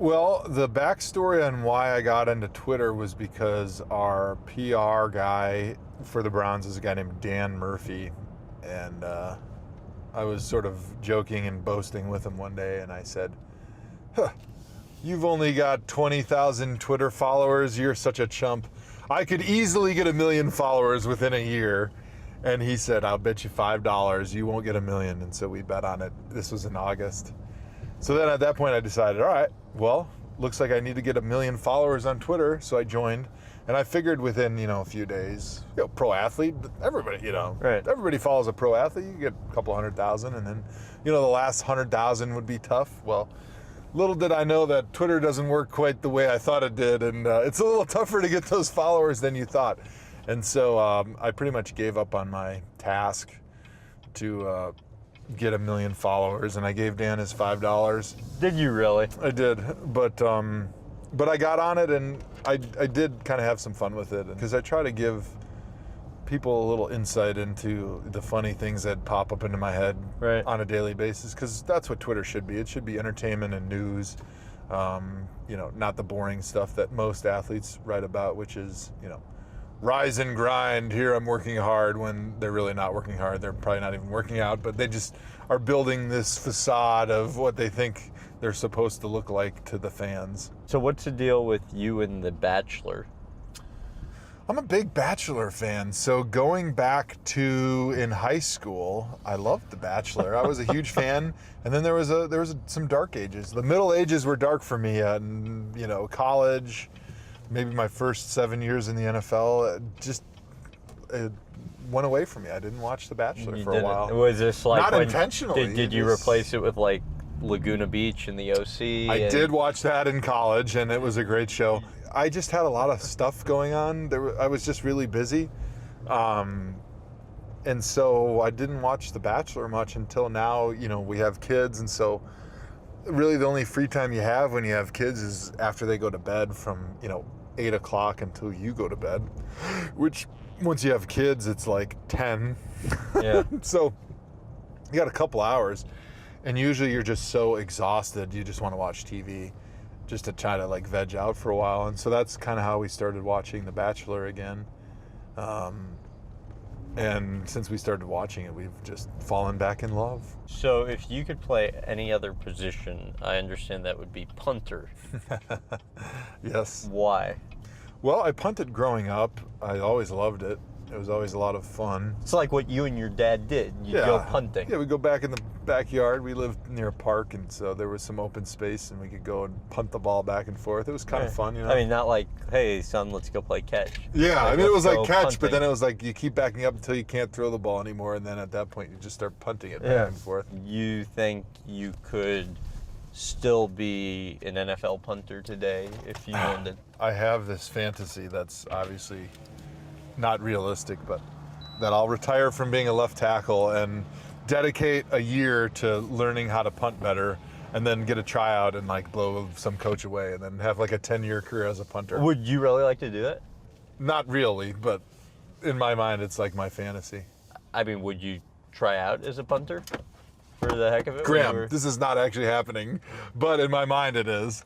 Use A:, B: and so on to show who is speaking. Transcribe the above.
A: Well, the backstory on why I got into Twitter was because our PR guy for the Browns is a guy named Dan Murphy, and I was sort of joking and boasting with him one day, and I said, "You've only got 20,000 Twitter followers. You're such a chump. I could easily get 1 million followers within a year." And he said, "I'll bet you $5 you won't get 1 million." And so we bet on it. This was in August. So then at that point I decided, all right, well, looks like I need to get 1 million followers on Twitter. So I joined, and I figured within, a few days, pro athlete, everybody,
B: Right.
A: everybody follows a pro athlete. You get a couple 100,000, and then, the last 100,000 would be tough. Well, little did I know that Twitter doesn't work quite the way I thought it did, and it's a little tougher to get those followers than you thought. And so I pretty much gave up on my task to get 1 million followers, and I gave Dan his $5.
B: Did you really?
A: I did, but I got on it, and I did kind of have some fun with it, because I try to give people a little insight into the funny things that pop up into my head
B: Right.
A: on a daily basis, because that's what Twitter should be. It should be entertainment and news, not the boring stuff that most athletes write about, which is, rise and grind, here I'm working hard, when they're really not working hard. They're probably not even working out, but they just are building this facade of what they think they're supposed to look like to the fans.
B: So what's the deal with you and The Bachelor?
A: I'm a big Bachelor fan, so going back to in high school, I loved The Bachelor. I was a huge fan, and then there was some dark ages. The middle ages were dark for me, and college, maybe my first 7 years in the NFL, it went away from me. I didn't watch The Bachelor for a while.
B: Was this like
A: not intentionally?
B: Did you replace it with like Laguna Beach and the OC?
A: I did watch that in college, and it was a great show. I just had a lot of stuff going on. I was just really busy, and so I didn't watch The Bachelor much until now. We have kids, and so really the only free time you have when you have kids is after they go to bed from 8 o'clock until you go to bed, which once you have kids, it's like 10.
B: Yeah.
A: So you got a couple hours, and usually you're just so exhausted, you just want to watch TV just to try to like veg out for a while. And so that's kind of how we started watching The Bachelor again. And since we started watching it, we've just fallen back in love.
B: So if you could play any other position, I understand that would be punter.
A: Yes.
B: Why?
A: Well, I punted growing up. I always loved it. It was always a lot of fun.
B: It's like what you and your dad did. You'd go punting.
A: Yeah, we'd go back in the backyard. We lived near a park, and so there was some open space, and we could go and punt the ball back and forth. It was kind of fun,
B: I mean, not like, hey, son, let's go play catch.
A: Yeah,
B: like,
A: I mean, it was like catch,
B: punting.
A: but then it was like you keep backing up until you can't throw the ball anymore, and then at that point, you just start punting it back and forth.
B: You think you could still be an NFL punter today if you wanted?
A: I have this fantasy that's obviously not realistic, but that I'll retire from being a left tackle and dedicate a year to learning how to punt better, and then get a tryout and like blow some coach away, and then have like a 10-year career as a punter.
B: Would you really like to do that?
A: Not really, but in my mind, it's like my fantasy.
B: I mean, would you try out as a punter for the heck of it?
A: Graham, this is not actually happening, but in my mind it is.